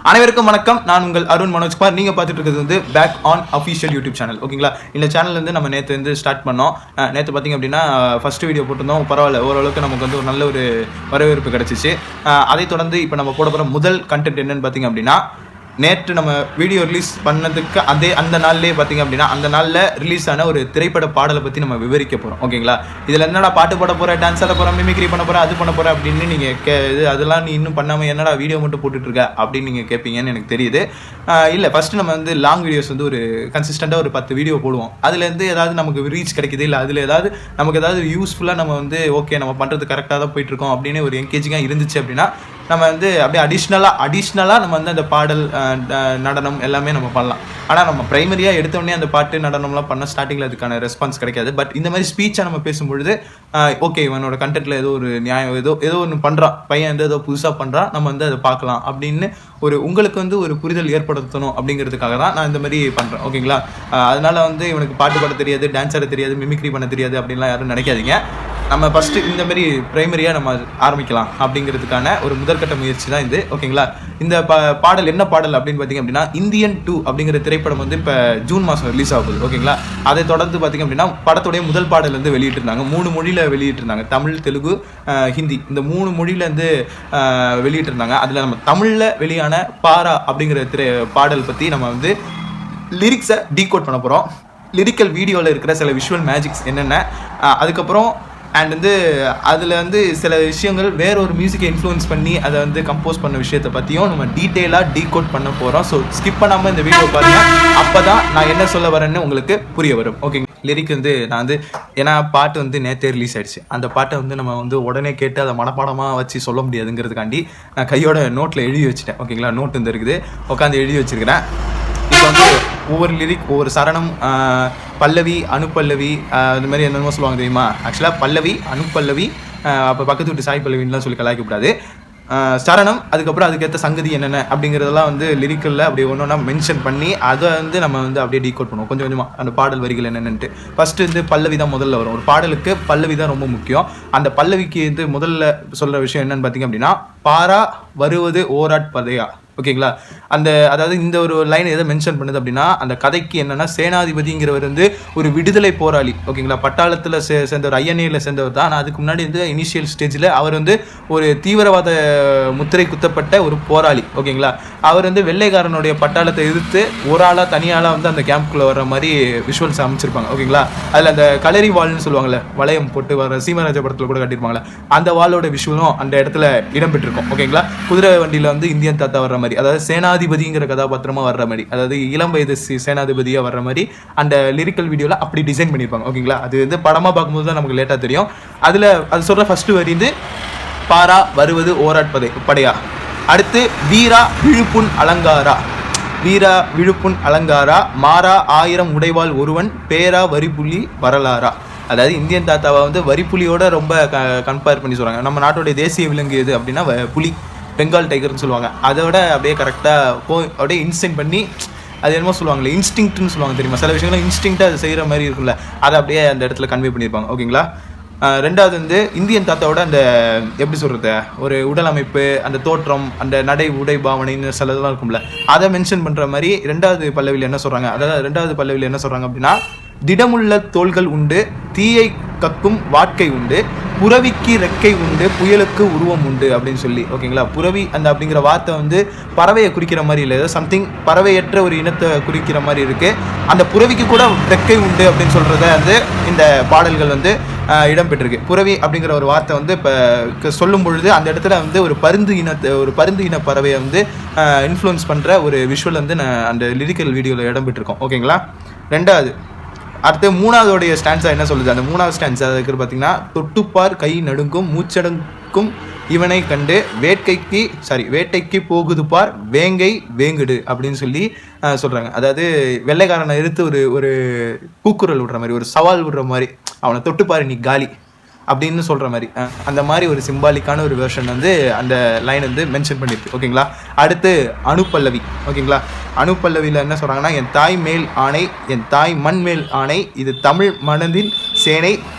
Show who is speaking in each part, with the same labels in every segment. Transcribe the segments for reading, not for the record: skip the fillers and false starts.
Speaker 1: அனைவருக்கும் வணக்கம். நான் உங்கள் அருண் மனோஜ்குமார். நீங்கள் பார்த்துட்டு இருக்கிறது வந்து back on official YouTube channel. ஓகேங்களா? இந்த சேனல் வந்து நம்ம நேற்று வந்து ஸ்டார்ட் பண்ணோம். நேற்று பார்த்திங்க அப்படின்னா ஃபஸ்ட் வீடியோ போட்டிருந்தோம். பரவாயில்ல, ஓரளவுக்கு நமக்கு வந்து ஒரு நல்ல ஒரு வரவேற்பு கிடச்சிச்சு. அதை தொடர்ந்து இப்போ நம்ம போட போகிற முதல் கண்டென்ட் என்னன்னு பார்த்திங்க அப்படின்னா, நேற்று நம்ம வீடியோ ரிலீஸ் பண்ணதுக்கு அந்த நாள்லேயே பார்த்திங்க அப்படின்னா அந்த நாளில் ரிலீஸ் ஆன ஒரு திரைப்பட பாடலை பற்றி நம்ம விவரிக்க போகிறோம். ஓகேங்களா? இதில் என்னடா பாட்டு பாட போகிறேன், டான்ஸ் ஆட போகிறேன், மிமிக்ரி பண்ண போகிறேன், அது பண்ண போகிறேன் அப்படின்னு நீங்கள் அதெல்லாம் நீ இன்னும் பண்ணாமல் என்னடா வீடியோ மட்டும் போட்டுட்ருக்க அப்படின்னு நீங்கள் கேட்பீங்கன்னு எனக்கு தெரியுது. இல்லை, ஃபஸ்ட்டு நம்ம வந்து லாங் வீடியோஸ் வந்து ஒரு கன்சிஸ்டண்ட்டாக ஒரு 10 வீடியோ போடுவோம். அதுலேருந்து ஏதாவது நமக்கு ரீச் கிடைக்குது, இல்லை அதில் நமக்கு ஏதாவது யூஸ்ஃபுல்லாக நம்ம வந்து ஓகே நம்ம பண்ணுறது கரெக்டாக தான் போயிட்டுருக்கோம் அப்படின்னு ஒரு என்கேஜிங்காக இருந்துச்சு அப்படின்னா நம்ம வந்து அப்படியே அடிஷ்னலாக நம்ம வந்து அந்த பாடல் நடனம் எல்லாமே நம்ம பண்ணலாம். ஆனால் நம்ம ப்ரைமரியாக எடுத்தோடனே அந்த பாட்டு நடனம்லாம் பண்ண ஸ்டார்டிங்கில் அதுக்கான ரெஸ்பான்ஸ் கிடைக்காது. பட் இந்த மாதிரி ஸ்பீச்சாக நம்ம பேசும்பொழுது ஓகே இவனோட கண்டென்ட்டில் ஏதோ ஒரு நியாயம் ஏதோ ஒன்று பண்ணுறான், பையன் வந்து ஏதோ புதுசாக பண்ணுறான், நம்ம வந்து அதை பார்க்கலாம் அப்படின்னு உங்களுக்கு வந்து ஒரு புரிதல் ஏற்படுத்தணும் அப்படிங்கிறதுக்காக தான் நான் இந்த மாதிரி பண்ணுறேன். ஓகேங்களா? அதனால் வந்து இவனுக்கு பாட்டு பாட தெரியாது, டான்ஸ் ஆட தெரியாது, மிமிக்ரி பண்ண தெரியாது அப்படின்லாம் யாரும் நினைக்காதீங்க. நம்ம ஃபஸ்ட்டு இந்த மாதிரி ப்ரைமரியாக நம்ம ஆரம்பிக்கலாம் அப்படிங்கிறதுக்கான ஒரு முதற்கட்ட முயற்சி தான் இது. ஓகேங்களா? இந்த பாடல் என்ன பாடல் அப்படின்னு பார்த்திங்க அப்படின்னா இந்தியன் 2 அப்படிங்கிற திரைப்படம் வந்து இப்போ ஜூன் மாதம் ரிலீஸ் ஆகுது. ஓகேங்களா? அதை தொடர்ந்து பார்த்திங்க அப்படின்னா படத்துடைய முதல் பாடல் வந்து வெளியிட்டிருந்தாங்க. 3 மொழியில் வெளியிட்டிருந்தாங்க. தமிழ், தெலுங்கு, ஹிந்தி, இந்த 3 மொழியில் வந்து வெளியிட்டிருந்தாங்க. அதில் நம்ம தமிழில் வெளியான பாரா அப்படிங்கிற பாடல் பற்றி நம்ம வந்து லிரிக்ஸை டீகோட் பண்ண போகிறோம். லிரிக்கல் வீடியோவில் இருக்கிற சில விஷுவல் மேஜிக்ஸ் என்னென்ன, அதுக்கப்புறம் அண்ட் வந்து அதில் வந்து சில விஷயங்கள் வேற ஒரு மியூசிக்கை இன்ஃப்ளூயன்ஸ் பண்ணி அதை வந்து கம்போஸ் பண்ண விஷயத்தை பற்றியும் நம்ம டீட்டெயிலாக டீகோட் பண்ண போகிறோம். ஸோ ஸ்கிப் பண்ணாமல் இந்த வீடியோ பாருங்கள். அப்போ தான் நான் என்ன சொல்ல வரேன்னு உங்களுக்கு புரிய வரும். ஓகேங்க? லிரிக் வந்து நான் வந்து ஏன்னா பாட்டு வந்து நேற்றே ரிலீஸ் ஆகிடுச்சு. அந்த பாட்டை வந்து நம்ம வந்து உடனே கேட்டு அதை மனப்பாடமாக வச்சு சொல்ல முடியாதுங்கிறதுக்காண்டி நான் கையோட நோட்டில் எழுதி வச்சுட்டேன். ஓகேங்களா? நோட்டு வந்து இருக்குது, உட்காந்து எழுதி வச்சுருக்கிறேன். இப்போ வந்து ஒவ்வொரு லிரிக், ஒவ்வொரு சரணம், பல்லவி, அனுப்பல்லவி, அது மாதிரி என்னென்னமோ சொல்லுவாங்க தெரியுமா? ஆக்சுவலாக பல்லவி, அனுப்பல்லவி, அப்போ பக்கத்து விட்டு சாய் பல்லவின்லாம் சொல்லி கலாய்க்கக்கூடாது. சரணம், அதுக்கப்புறம் அதுக்கேற்ற சங்கதி என்னென்ன அப்படிங்கிறதெல்லாம் வந்து லிரிக்கலில் அப்படியே ஒன்று ஒன்றா மென்ஷன் பண்ணி அதை வந்து நம்ம வந்து அப்படியே டீகோட் பண்ணுவோம் கொஞ்சம் கொஞ்சமாக. அந்த பாடல் வரிகள் என்னென்னட்டு ஃபஸ்ட்டு வந்து பல்லவி தான் முதல்ல வரும். ஒரு பாடலுக்கு பல்லவி தான் ரொம்ப முக்கியம். அந்த பல்லவிக்கு வந்து முதல்ல சொல்கிற விஷயம் என்னென்னு பார்த்திங்க அப்படின்னா, பாரா வருவது ஓராட் பதையா. ஓகேங்களா? அதாவது இந்த ஒரு லைன் எதை மென்ஷன் பண்ணுது அப்படின்னா, அந்த கதைக்கு என்னன்னா, சேனாதிபதிங்கிறவர் வந்து ஒரு விடுதலை போராளி. ஓகேங்களா? பட்டாளத்தில் சேர்ந்தவர், ஐஎன்ஏல சேர்ந்தவர் தான். ஆனால் அதுக்கு முன்னாடி வந்து இனிஷியல் ஸ்டேஜில் அவர் வந்து ஒரு தீவிரவாத முத்திரை குத்தப்பட்ட ஒரு போராளி. ஓகேங்களா? அவர் வந்து வெள்ளைக்காரனுடைய பட்டாளத்தை எதிர்த்து ஒரு ஆளாக தனியாளாக வந்து அந்த கேம்ப்குள்ளே வர மாதிரி விஷுவல்ஸ் அமைச்சிருப்பாங்க. ஓகேங்களா? அதில் அந்த கலரி வால்னு சொல்லுவாங்கள்ல, வளையம் போட்டு வர சீமராஜ படத்தில் கூட கட்டியிருப்பாங்களே, அந்த வாலோட விஷுவலும் அந்த இடத்துல இடம்பெற்றிருக்கும். ஓகேங்களா? குதிரை வண்டியில் வந்து இந்தியன் தாத்தா வர்ற மாதிரி, அதாவது சேனாதிபதிங்கிற கதாபாத்திரமா வர்ற மாதிரி, அதாவது இளம் வயது சேனாதிபதியா வர்ற மாதிரி அந்த லிரிக்கல் வீடியோல அப்படி டிசைன் பண்ணியிருப்பாங்க. ஓகேங்களா? அது வந்து படமா பார்க்கும்போது தான் நமக்கு லேட்டா தெரியும். அதுல அது சொல்ற ஃபர்ஸ்ட் வரி வந்து பாரா வருவது ஓராட் படையா. அடுத்து வீரா விழுப்புண் அலங்காரா, வீரா விழுப்புண் அலங்காரா, மாறா 1000 உடைவாள் ஒருவன், பேரா வரிப்புலி வரலாறா. அதாவது இந்தியன் தாத்தாவை வந்து வரிப்புலியோட ரொம்ப கம்பேர் பண்ணி சொல்றாங்க. நம்ம நாட்டுடைய தேசிய விலங்கு எது அப்படின்னா புலி, பெங்கால் டைகர்னு சொல்லுவாங்க. அதோட அப்படியே கரெக்டாக அப்படியே இன்ஸ்டிங் பண்ணி, அது என்னமோ சொல்லுவாங்களே இன்ஸ்டிங்க்ட்னு சொல்லுவாங்க தெரியுமா? சில விஷயங்கள்லாம் இன்ஸ்டிங்க்டாக அது செய்கிற மாதிரி இருக்கும்ல, அதை அப்படியே அந்த இடத்துல கன்வே பண்ணியிருப்பாங்க. ஓகேங்களா? ரெண்டாவது வந்து இந்தியன் தாத்தாவோட அந்த எப்படி சொல்கிறது, ஒரு உடல் அமைப்பு, அந்த தோற்றம், அந்த உடை பாவனைன்னு சிலதெல்லாம் இருக்கும்ல, அதை மென்ஷன் பண்ணுற மாதிரி ரெண்டாவது பல்லவியில் என்ன சொல்கிறாங்க, அதாவது ரெண்டாவது பல்லவியில் என்ன சொல்கிறாங்க அப்படின்னா, திடமுள்ள தோள்கள் உண்டு, தீயை கக்கும் வாட்கை உண்டு, புறவிக்கு ரெக்கை உண்டு, புயலுக்கு உருவம் உண்டு அப்படின்னு சொல்லி. ஓகேங்களா? புறவி அப்படிங்கிற வார்த்தை வந்து பறவையை குறிக்கிற மாதிரி இல்லை, ஏதோ சம்திங் பறவையற்ற ஒரு இனத்தை குறிக்கிற மாதிரி இருக்குது. அந்த புறவிக்கு கூட ரெக்கை உண்டு அப்படின்னு சொல்கிறத வந்து இந்த பாடல்கள் வந்து இடம்பெற்றிருக்கு. புறவி அப்படிங்கிற ஒரு வார்த்தை வந்து இப்போ சொல்லும் பொழுது அந்த இடத்துல வந்து ஒரு பருந்து இன பறவையை வந்து இன்ஃப்ளூயன்ஸ் பண்ணுற ஒரு விஷுவல் வந்து அந்த லிரிக்கல் வீடியோவில் இடம்பெற்றிருக்கோம். ஓகேங்களா? ரெண்டாவது, அடுத்து மூணாவதோடைய ஸ்டான்ஸா என்ன சொல்லுது? அந்த மூணாவது ஸ்டான்ஸா இருக்கிறது பார்த்தீங்கன்னா, தொட்டுப்பார் கை நடுங்கும் மூச்சடங்கும் இவனை கண்டு வேட்டைக்கு போகுது பார் வேங்கை வேங்குடு அப்படின்னு சொல்லி சொல்கிறாங்க. அதாவது வெள்ளைக்காரனை எதிர்த்து ஒரு கூக்குரல் விடுற மாதிரி, ஒரு சவால் விடுற மாதிரி, அவனை தொட்டுப்பார் நீ காலி அப்படின்னு சொல்கிற மாதிரி, அந்த மாதிரி ஒரு சிம்பாலிக்கான ஒரு வெர்ஷன் வந்து அந்த லைன் வந்து மென்ஷன் பண்ணியிருக்கு. ஓகேங்களா? அடுத்து அனுப்பல்லவி. ஓகேங்களா? அனுப்பல்லவியில் என்ன சொல்கிறாங்கன்னா, என் தாய் மேல் ஆணை, என் தாய் மண் மேல் ஆணை, இது தமிழ் மனதின் சேனை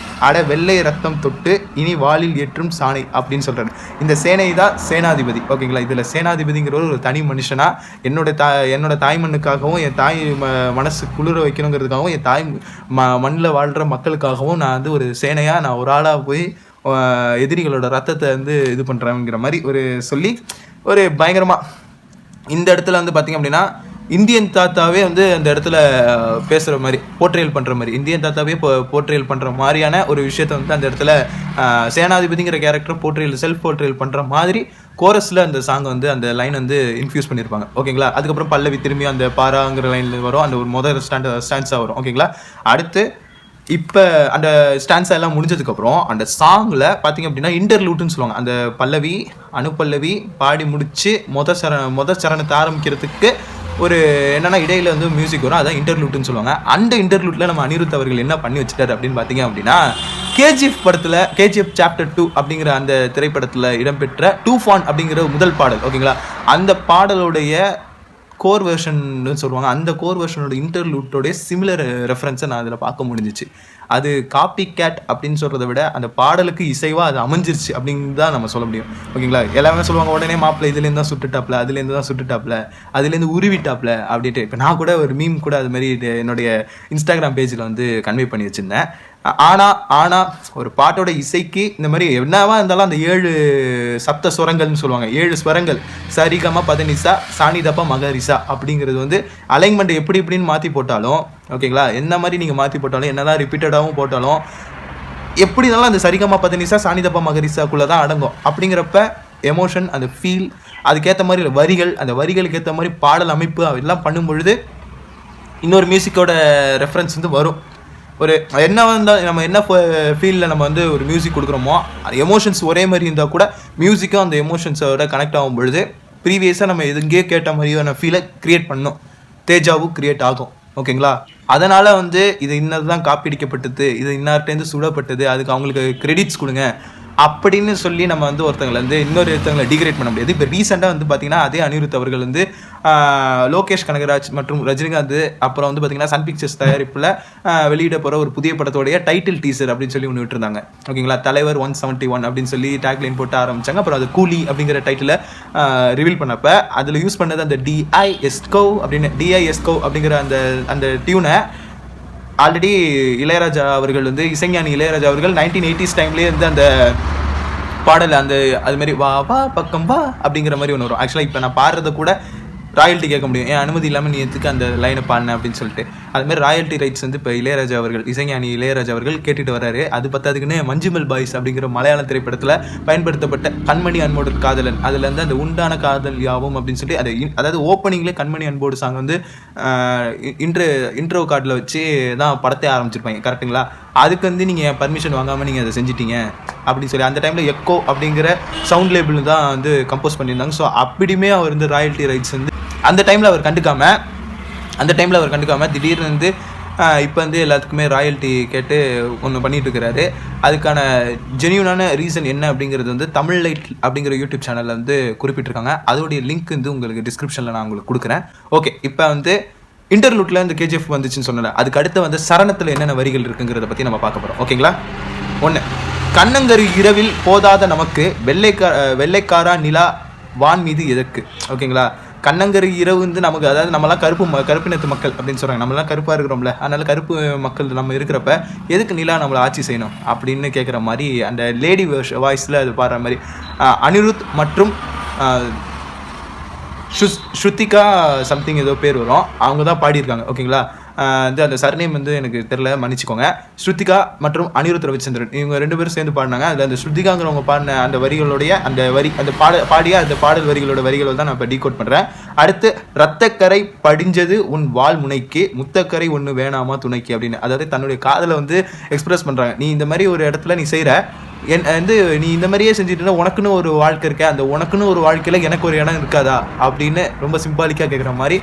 Speaker 1: அட வெள்ளை ரத்தம் தொட்டு இனி வாளில் ஏற்றும் சாணை அப்படின்னு சொல்கிறாரு. இந்த சேனை தான் சேனாதிபதி. ஓகேங்களா, இதில் சேனாதிபதிங்கிற ஒரு தனி மனுஷனாக என்னோட தாய் மண்ணுக்காகவும் என் தாய் மனசு குளிர வைக்கணுங்கிறதுக்காகவும் என் தாய் மண்ணில் வாழ்கிற மக்களுக்காகவும் நான் வந்து ஒரு சேனையாக நான் ஒரு ஆளாக போய் எதிரிகளோட ரத்தத்தை வந்து இது பண்ணுறேங்கிற மாதிரி ஒரு சொல்லி ஒரு பயங்கரமாக இந்த இடத்துல வந்து பார்த்திங்க அப்படின்னா இந்தியன் தாத்தாவே வந்து அந்த இடத்துல பேசுகிற மாதிரி போர்ட்ரேல் பண்ணுற மாதிரி இந்தியன் தாத்தாவே போர்ட்ரேல் பண்ணுற மாதிரியான ஒரு விஷயத்த வந்து அந்த இடத்துல சேனாதிபதிங்கிற கேரக்டர் செல்ஃப் போர்ட்ரேல் பண்ணுற மாதிரி கோரஸில் அந்த சாங் வந்து அந்த லைன் வந்து இன்ஃபியூஸ் பண்ணியிருப்பாங்க. ஓகேங்களா, அதுக்கப்புறம் பல்லவி திரும்பி அந்த பாராங்கிற லைனில் வரும், அந்த ஒரு முதல் ஸ்டான்ஸாக வரும். ஓகேங்களா, அடுத்து இப்போ அந்த ஸ்டான்ஸா எல்லாம் முடிஞ்சதுக்கப்புறம் அந்த சாங்கில் பார்த்தீங்க அப்படின்னா இன்டர்லூட்னு சொல்லுவாங்க. அந்த பல்லவி அனுப்பல்லவி பாடி முடித்து மொத சரணத்தை ஆரம்பிக்கிறதுக்கு ஒரு என்னென்னா இடையில வந்து மியூசிக் வரும், அதான் இன்டர்லூட்னு சொல்லுவாங்க. அந்த இன்டர்லூட்டில் நம்ம அனிருத் அவர்கள் என்ன பண்ணி வச்சுட்டாரு அப்படின்னு பார்த்தீங்க அப்படின்னா கேஜிஎஃப் படத்தில் கேஜிஎஃப் சாப்டர் 2 அப்படிங்கிற அந்த திரைப்படத்தில் இடம்பெற்ற டூஃபான் அப்படிங்கிற முதல் பாடல். ஓகேங்களா, அந்த பாடலுடைய கோர் வெர்ஷன்னு சொல்லுவாங்க. அந்த கோர் வெர்ஷனோட இன்டர்லூட்டோடைய சிமிலர் ரெஃபரன்ஸை நான் அதில் பார்க்க முடிஞ்சிச்சு. அது காப்பி கேட் அப்படின்னு சொல்கிறத விட அந்த பாடலுக்கு இசைவாக அது அமைஞ்சிருச்சு அப்படின்னு தான் நம்ம சொல்ல முடியும். ஓகேங்களா, எல்லாமே சொல்லுவாங்க உடனே மாப்பிள்ளை இதுலேருந்து தான் சுட்டுட்டாப்ல, அதுலேருந்து தான் சுட்டுட்டாப்ல, அதுலேருந்து உருவிட்டாப்ல அப்படின்ட்டு. இப்போ நான் கூட ஒரு மீம் கூட அது மாதிரி என்னுடைய இன்ஸ்டாகிராம் பேஜில் வந்து கன்வே பண்ணி வச்சுருந்தேன். ஆனால் ஒரு பாட்டோட இசைக்கு இந்த மாதிரி என்னவா இருந்தாலும் அந்த 7 சப்த ஸ்வரங்கள்னு சொல்லுவாங்க, 7 ஸ்வரங்கள் சரிகமா பதனிசா சானிதப்பா மகரிசா அப்படிங்கிறது வந்து அலைன்மெண்ட் எப்படி இப்படின்னு மாற்றி போட்டாலும் ஓகேங்களா, என்ன மாதிரி நீங்கள் மாற்றி போட்டாலும் என்னதான் ரிப்பீட்டடாகவும் போட்டாலும் எப்படி இருந்தாலும் அந்த சரிகமா பதனிசா சானிதப்பா மகரிசாக்குள்ளே தான் அடங்கும். அப்படிங்கிறப்ப எமோஷன், அந்த ஃபீல், அதுக்கேற்ற மாதிரி வரிகள், அந்த வரிகளுக்கு ஏற்ற மாதிரி பாடல் அமைப்பு அதெல்லாம் பண்ணும்பொழுது இன்னொரு மியூசிக்கோட ரெஃபரன்ஸ் வந்து வரும். ஒரு என்ன வந்தால் நம்ம என்ன ஃபீல்டில் நம்ம வந்து ஒரு மியூசிக் கொடுக்குறோமோ எமோஷன்ஸ் ஒரே மாதிரி இருந்தால் கூட மியூசிக்கும் அந்த எமோஷன்ஸோட கனெக்ட் ஆகும் பொழுது ப்ரீவியஸாக நம்ம எதுங்கேயே கேட்ட மாதிரியான ஃபீலை க்ரியேட் பண்ணோம், தேஜாவும் க்ரியேட் ஆகும். ஓகேங்களா, அதனால் வந்து இது இன்னதுதான் காப்பிடிக்கப்பட்டது, இது இன்னார்ட்டேருந்து சுடப்பட்டது, அதுக்கு அவங்களுக்கு கிரெடிட்ஸ் கொடுங்க அப்படின்னு சொல்லி நம்ம வந்து இன்னொருத்தங்களை டிகிரேட் பண்ண முடியாது. இப்போ ரீசெண்டாக வந்து பார்த்திங்கன்னா அதே அனிருத் அவர்கள் வந்து லோகேஷ் கனகராஜ் மற்றும் ரஜினிகாந்த் அப்புறம் வந்து பார்த்திங்கன்னா சன் பிக்சர்ஸ் தயாரிப்பில் வெளியிட போகிற ஒரு புதிய படத்தோடைய டைட்டில் டீசர் அப்படின்னு சொல்லி ஒன்று விட்டுருந்தாங்க. ஓகேங்களா, தலைவர் 171 அப்படின்னு சொல்லி டேக்லைன் போட்டு ஆரம்பித்தாங்க. அப்புறம் அது கூலி அப்படிங்கிற டைட்டில் ரிவீல் பண்ணப்போ அதில் யூஸ் பண்ணது அந்த டிஐஎஸ்கோ அப்படிங்கிற அந்த டியூனை ஆல்ரெடி இளையராஜா அவர்கள் வந்து இசைஞானி இளையராஜா அவர்கள் 1980s டைம்லேயே வந்து அந்த பாடல் அது மாதிரி வா வா பக்கம் வா அப்படிங்கிற மாதிரி ஒன்று வரும். ஆக்சுவலாக இப்போ நான் பாடுறத கூட ராயல்ட்டி கேட்க முடியும், ஏன் அனுமதி இல்லாமல் நீ எதுக்கு அந்த லைனை பாடின அப்படின்னு சொல்லிட்டு. அதுமாதிரி ராயல்ட்டி ரைட்ஸ் வந்து இப்போ இசைஞானி இளையராஜா அவர்கள் கேட்டுட்டு வர்றாரு. அது பத்தாதுக்குன்னு மஞ்சுமல் பாய்ஸ் அப்படிங்கிற மலையாள திரைப்படத்தில் பயன்படுத்தப்பட்ட கண்மணி அன்போடு காதலன், அதில் வந்து அந்த உண்டான காதல் யாவும் அப்படின்னு சொல்லி அதாவது ஓப்பனிங்லேயே கண்மணி அன்போடு சாங் வந்து இன்ட்ரோ கார்டில் வச்சு தான் படத்தை ஆரம்பிச்சிருப்பாங்க. கரெக்டுங்களா, அதுக்கு வந்து நீங்கள் பர்மிஷன் வாங்காமல் நீங்கள் அதை செஞ்சிட்டீங்க அப்படின்னு சொல்லி அந்த டைமில் எக்கோ அப்படிங்கிற சவுண்ட் லேபிள் தான் வந்து கம்போஸ் பண்ணியிருந்தாங்க. ஸோ அப்படியுமே அவர் வந்து ராயல்ட்டி ரைட்ஸ் வந்து அந்த டைமில் அவர் கண்டுக்காமல் திடீர்னு வந்து இப்போ வந்து எல்லாத்துக்குமே ராயல்ட்டி கேட்டு ஒன்று பண்ணிட்டு இருக்கிறாரு. அதுக்கான ஜென்யூனான ரீசன் என்ன அப்படிங்கிறது வந்து தமிழ் லைட் அப்படிங்கிற யூடியூப் சேனலில் வந்து குறிப்பிட்டிருக்காங்க. அதோடைய லிங்க் வந்து உங்களுக்கு டிஸ்கிரிப்ஷனில் நான் உங்களுக்கு கொடுக்குறேன். ஓகே, இப்போ வந்து இன்டர்லூட்டில் இந்த கேஜிஎஃப் வந்துச்சுன்னு சொன்னல, அதுக்கு அடுத்து வந்து சரணத்தில் என்னென்ன வரிகள் இருக்குங்கிறத பற்றி நம்ம பார்க்க போகிறோம். ஓகேங்களா, 1 கண்ணங்கரு இரவில் போதாத நமக்கு வெள்ளைக்காரா நிலா வான் மீது எதற்கு. ஓகேங்களா, கண்ணங்கரு இரவு வந்து நமக்கு, அதாவது நம்மளாம் கருப்பினத்து மக்கள் அப்படின்னு சொல்கிறாங்க, நம்மளாம் கருப்பாக இருக்கிறோம்ல, அதனால கருப்பு மக்கள் நம்ம இருக்கிறப்ப எதுக்கு நிலா நம்மளை ஆட்சி செய்யணும் அப்படின்னு கேட்குற மாதிரி அந்த லேடி வாய்ஸில் அது பாடுற மாதிரி அனிருத் மற்றும் ஸ்ருத்திகா சம்திங் ஏதோ பேர் வரும், அவங்க தான் பாடியிருக்காங்க. ஓகேங்களா, அந்த சர்நேம் வந்து எனக்கு தெரியல, மன்னிச்சுக்கோங்க. ஸ்ருத்திகா மற்றும் அனிருத் ரவிச்சந்திரன் இவங்க 2 பேரும் சேர்ந்து பாடினாங்க. அதில் அந்த ஸ்ருத்திகாங்கிறவங்க பாடின அந்த வரிகளுடைய அந்த பாடிய அந்த பாடல் வரிகளோட வரிகளை தான் நான் இப்போ டீகோட் பண்ணுறேன். அடுத்து ரத்தக்கரை படிஞ்சது உன் வால் முனைக்கு முத்தக்கரை ஒன்று வேணாமா துணைக்கு அப்படின்னு, அதாவது தன்னுடைய காதலை வந்து எக்ஸ்பிரஸ் பண்ணுறாங்க. நீ இந்த மாதிரி ஒரு இடத்துல நீ செய்கிற வந்து நீ இந்த மாதிரியே செஞ்சுட்டு உனக்குன்னு ஒரு வாழ்க்கை இருக்க, அந்த உனக்குன்னு ஒரு வாழ்க்கையில் எனக்கு ஒரு இடம் இருக்காதா அப்படின்னு ரொம்ப சிம்பாலிக்காக கேட்குற மாதிரி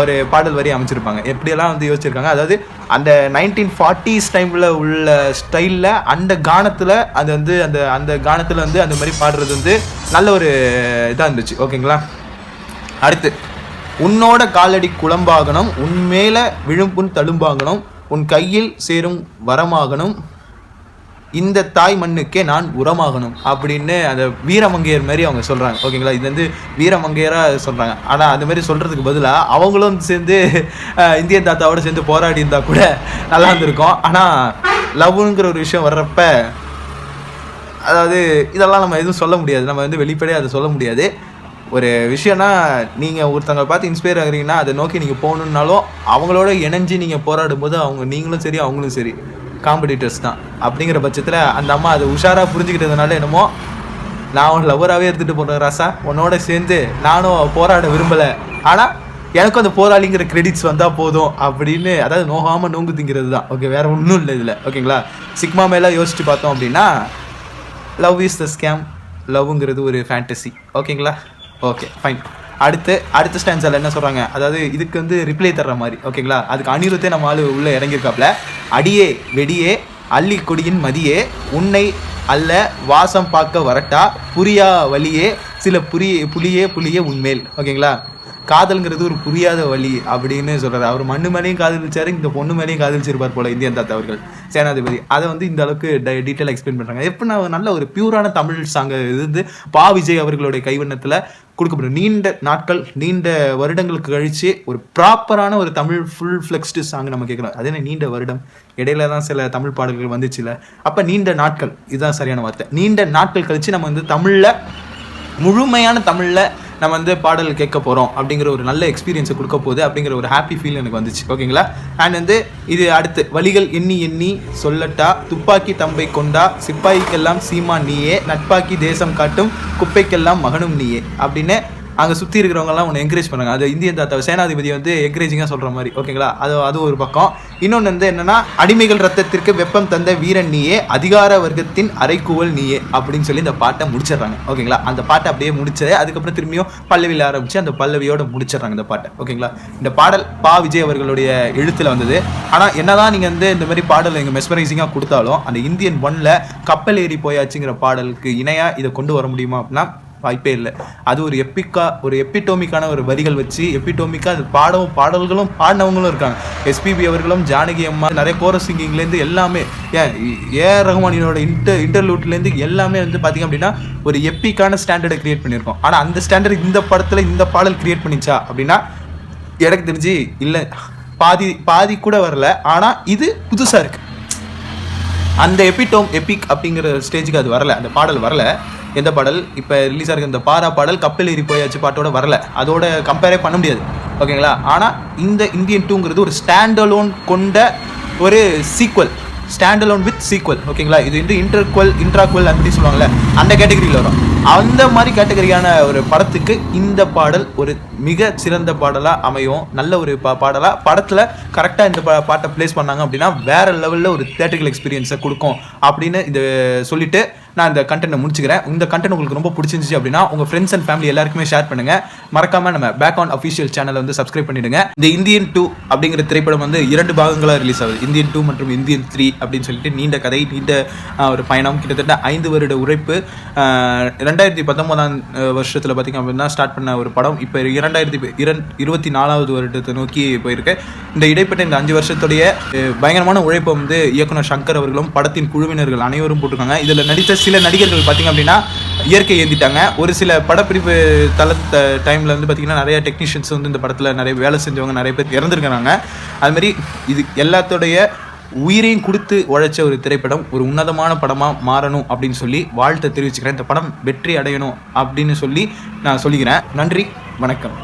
Speaker 1: ஒரு பாடல் வரி அமைச்சிருப்பாங்க. எப்படியெல்லாம் வந்து யோசிச்சிருக்காங்க, அதாவது அந்த 1940s டைமில் உள்ள ஸ்டைலில் அந்த கானத்தில் அது வந்து அந்த கானத்தில் வந்து அந்த மாதிரி பாடுறது வந்து நல்ல ஒரு இதாக இருந்துச்சு. ஓகேங்களா, அடுத்து உன்னோட காலடி குழம்பாகணும், உன் மேலே விழும்புன் தழும்பாகணும், உன் கையில் சேரும் வரமாகணும், இந்த தாய் மண்ணுக்கே நான் உரமாகணும் அப்படின்னு அந்த வீரமங்கையர் மாதிரி அவங்க சொல்கிறாங்க. ஓகேங்களா, இது வந்து வீரமங்கையராக சொல்கிறாங்க. ஆனால் அது மாதிரி சொல்கிறதுக்கு பதிலாக அவங்களும் சேர்ந்து இந்தியன் தாத்தாவோட சேர்ந்து போராடி இருந்தால் கூட நல்லா இருந்திருக்கும். ஆனால் லவ்ங்கிற ஒரு விஷயம் வர்றப்ப அதாவது இதெல்லாம் நம்ம எதுவும் சொல்ல முடியாது, நம்ம வந்து வெளிப்படையாக அதை சொல்ல முடியாது. ஒரு விஷயம்னா நீங்கள் ஒருத்தவங்களை பார்த்து இன்ஸ்பயர் ஆகுறீங்கன்னா அதை நோக்கி நீங்கள் போகணுன்னாலும் அவங்களோட இணைஞ்சு நீங்கள் போராடும் போது நீங்களும் சரி அவங்களும் சரி காம்படிட்டர்ஸ் தான். அப்படிங்கிற பட்சத்தில் அந்த அம்மா அதை உஷாராக புரிஞ்சுக்கிட்டதுனால என்னமோ நான் அவன் லவ்வராகவே எடுத்துகிட்டு போகிறேன் ராசா, உன்னோட சேர்ந்து நானும் போராட விரும்பலை, ஆனால் எனக்கும் அந்த போராளிங்கிற கிரெடிட்ஸ் வந்தால் போதும் அப்படின்னு, அதாவது நோகாமல் நோங்கு திங்கிறது தான். ஓகே, வேறு ஒன்றும் இல்லை இதில். ஓகேங்களா, சிக்மா மேலே யோசிச்சு பார்த்தோம் அப்படின்னா லவ் இஸ் த ஸ்கேம், லவ்ங்கிறது ஒரு ஃபேண்டசி. ஓகேங்களா, ஓகே ஃபைன். அடுத்த ஸ்டான்ஸில் என்ன சொல்கிறாங்க, அதாவது இதுக்கு வந்து ரிப்ளை தர்ற மாதிரி. ஓகேங்களா, அதுக்கு அனிருத்தே நம்ம ஆள் உள்ளே இறங்கியிருக்காப்புல. அடியே வெடியே அள்ளி கொடியின் மதியே உன்னை அல்ல வாசம் பார்க்க வரட்டா புரியா வழியே சில புலியே உன்மேல். ஓகேங்களா, காதல்ங்கிறது ஒரு புரியாத வழி அப்படின்னு சொல்கிறார். அவர் மண்ணு மேலேயும் காதலிச்சார், இந்த பொண்ணு மேலேயும் காதலிச்சிருப்பார் போல இந்தியன் தாத்தா அவர்கள், சேனாதிபதி. அதை வந்து இந்த அளவுக்கு டீட்டெயிலாக எக்ஸ்பிளைன் பண்ணுறாங்க. எப்படின்னா நல்ல ஒரு பியூரான தமிழ் சாங்கை இது பா விஜய் அவர்களுடைய கைவண்ணத்தில் கொடுக்கப்படும். நீண்ட வருடங்களுக்கு கழித்து ஒரு ப்ராப்பரான ஒரு தமிழ் ஃபுல் ஃப்ளெக்ஸ்டு சாங் நம்ம கேட்குறோம். அதே நீண்ட வருடம் இடையில தான் சில தமிழ் பாடல்கள் வந்துச்சுல, அப்போ நீண்ட நாட்கள், இதுதான் சரியான வார்த்தை. நீண்ட நாட்கள் கழித்து நம்ம வந்து தமிழில் முழுமையான தமிழில் நம்ம வந்து பாடல் கேட்க போகிறோம் அப்படிங்கிற ஒரு நல்ல எக்ஸ்பீரியன்ஸை கொடுக்க போகுது அப்படிங்கிற ஒரு ஹாப்பி ஃபீல் எனக்கு வந்துச்சு. ஓகேங்களா, அண்ட் வந்து இது அடுத்து வழிகள் எண்ணி சொல்லட்டா துப்பாக்கி தம்பை கொண்டா சிப்பாய்க்கெல்லாம் சீமா நீயே நட்பாக்கி தேசம் காட்டும் குப்பைக்கெல்லாம் மகனும் நீயே அப்படின்னு அங்கே சுற்றி இருக்கிறவங்கலாம் உன்னை என்கரேஜ் பண்ணுங்க. அது இந்தியன் தாத்தா சேனாதிபதி வந்து என்கரேஜிங்காக சொல்கிற மாதிரி. ஓகேங்களா, அது ஒரு பக்கம். இன்னொன்று வந்து என்னென்னா அடிமைகள் ரத்தத்திற்கு வெப்பம் தந்த வீரன் நீயே அதிகார வர்க்கத்தின் அரைக்கூவல் நீயே அப்படின்னு சொல்லி இந்த பாட்டை முடிச்சிடுறாங்க. ஓகேங்களா, அந்த பாட்டை அப்படியே முடிச்சது. அதுக்கப்புறம் திரும்பியும் பல்லவியில் ஆரம்பித்து அந்த பல்லவியோடு முடிச்சிடுறாங்க இந்த பாட்டை. ஓகேங்களா, இந்த பாடல் பா விஜய் அவர்களுடைய எழுத்தில் வந்தது. ஆனால் என்னதான் நீங்கள் வந்து இந்த மாதிரி பாடல் எங்கள் மெஸ்மரைசிங்காக கொடுத்தாலும் அந்த இந்தியன் 1ல் கப்பல் ஏறி போயாச்சுங்கிற பாடலுக்கு இணையாக இதை கொண்டு வர முடியுமா அப்படின்னா வாய்ப்பே இல்லை. அது ஒரு எப்பிட்டோமிக்கான ஒரு வரிகள் வச்சு எப்பிட்டோமிக்காக அது பாடல்களும் பாடினவங்களும் இருக்காங்க. எஸ்பிபி அவர்களும் ஜானகி அம்மா நிறைய கோரஸ் சிங்கிங்லேருந்து எல்லாமே ஏஆர் ரஹ்மானோட இன்டர்லூட்லேருந்து எல்லாமே வந்து பார்த்திங்க அப்படின்னா ஒரு எப்பிக்கான ஸ்டாண்டர்டை கிரியேட் பண்ணியிருக்கோம். ஆனால் அந்த ஸ்டாண்டர்ட் இந்த படத்தில் இந்த பாடல் கிரியேட் பண்ணிச்சா அப்படின்னா எனக்கு தெரிஞ்சு இல்லை, பாதி கூட வரல. ஆனால் இது புதுசாக இருக்குது. அந்த எப்பிக் அப்படிங்கிற ஸ்டேஜுக்கு அது வரல, அந்த பாடல் வரல. எந்த பாடல் இப்போ ரிலீஸ் ஆகிருக்க இந்த பாரா பாடல் கப்பல் ஏறி போயாச்சு பாட்டோட வரல, அதோட கம்பேரே பண்ண முடியாது. ஓகேங்களா, ஆனால் இந்த இந்தியன் 2ங்கிறது ஒரு ஸ்டாண்டலோன் கொண்ட ஒரு சீக்வல், ஸ்டாண்டலோன் வித் சீக்வல். ஓகேங்களா, இது வந்து இன்ட்ராக்வல் அப்படின்னு சொல்லுவாங்கள்ல, அந்த கேட்டகரியில் வரும். அந்த மாதிரி கேட்டகரியான ஒரு படத்துக்கு இந்த பாடல் ஒரு மிக சிறந்த பாடலாக அமையும். நல்ல ஒரு பாடலாக படத்தில் கரெக்டாக இந்த பாட்டை ப்ளேஸ் பண்ணாங்க அப்படின்னா வேறு லெவலில் ஒரு தியேட்டரிக்கல் எக்ஸ்பீரியன்ஸை கொடுக்கும் அப்படின்னு இதை சொல்லிவிட்டு நான் இந்த கண்டென்ட்டை முடிச்சுக்கிறேன். இந்த கண்டென்ட் உங்களுக்கு ரொம்ப பிடிச்சிருந்துச்சு அப்படின்னா உங்கள் ஃப்ரெண்ட்ஸ் அண்ட் ஃபேமிலி எல்லாருக்குமே ஷேர் பண்ணுங்கள். மறக்காமல் நம்ம பேக் ஆன் அஃபிஷியல் சேனலை வந்து சப்ஸ்கிரைப் பண்ணிவிடுங்க. இந்த இந்தியன் 2 அப்படிங்கிற திரைப்படம் வந்து 2 பாகங்களாக ரிலீஸ் ஆகுது. இந்தியன் 2 மற்றும் இந்தியன் 3 அப்படின்னு சொல்லிட்டு நீண்ட கதை, நீண்ட ஒரு பயணம், கிட்டத்தட்ட 5 வருட உழைப்பு. 2019 வருஷத்தில் பார்த்திங்க அப்படின்னா ஸ்டார்ட் பண்ண ஒரு படம் இப்போ 2024 வருடத்தை நோக்கி போயிருக்கு. இந்த இடைப்பட்ட இந்த 5 வருஷத்துடைய பயங்கரமான உழைப்பை வந்து இயக்குனர் சங்கர் அவர்களும் படத்தின் குழுவினர்கள் அனைவரும் போட்டிருக்காங்க. இதில் நடித்த சில நடிகர்கள் பார்த்திங்க அப்படின்னா இயற்கை ஏந்திட்டாங்க. ஒரு சில படப்பிடிப்பு டைமில் வந்து பார்த்திங்கன்னா நிறைய டெக்னீஷியன்ஸ் வந்து இந்த படத்தில் நிறைய வேலை செஞ்சவங்க நிறைய பேர் இறந்துருக்கிறாங்க. அதுமாதிரி இது எல்லாத்தோடைய உயிரையும் கொடுத்து உழைச்ச ஒரு திரைப்படம் ஒரு உன்னதமான படமாக மாறணும் அப்படின்னு சொல்லி வாழ்த்தை தெரிவிச்சுக்கிறேன். இந்த படம் வெற்றி அடையணும் அப்படின்னு சொல்லி நான் சொல்லிக்கிறேன். நன்றி, வணக்கம்.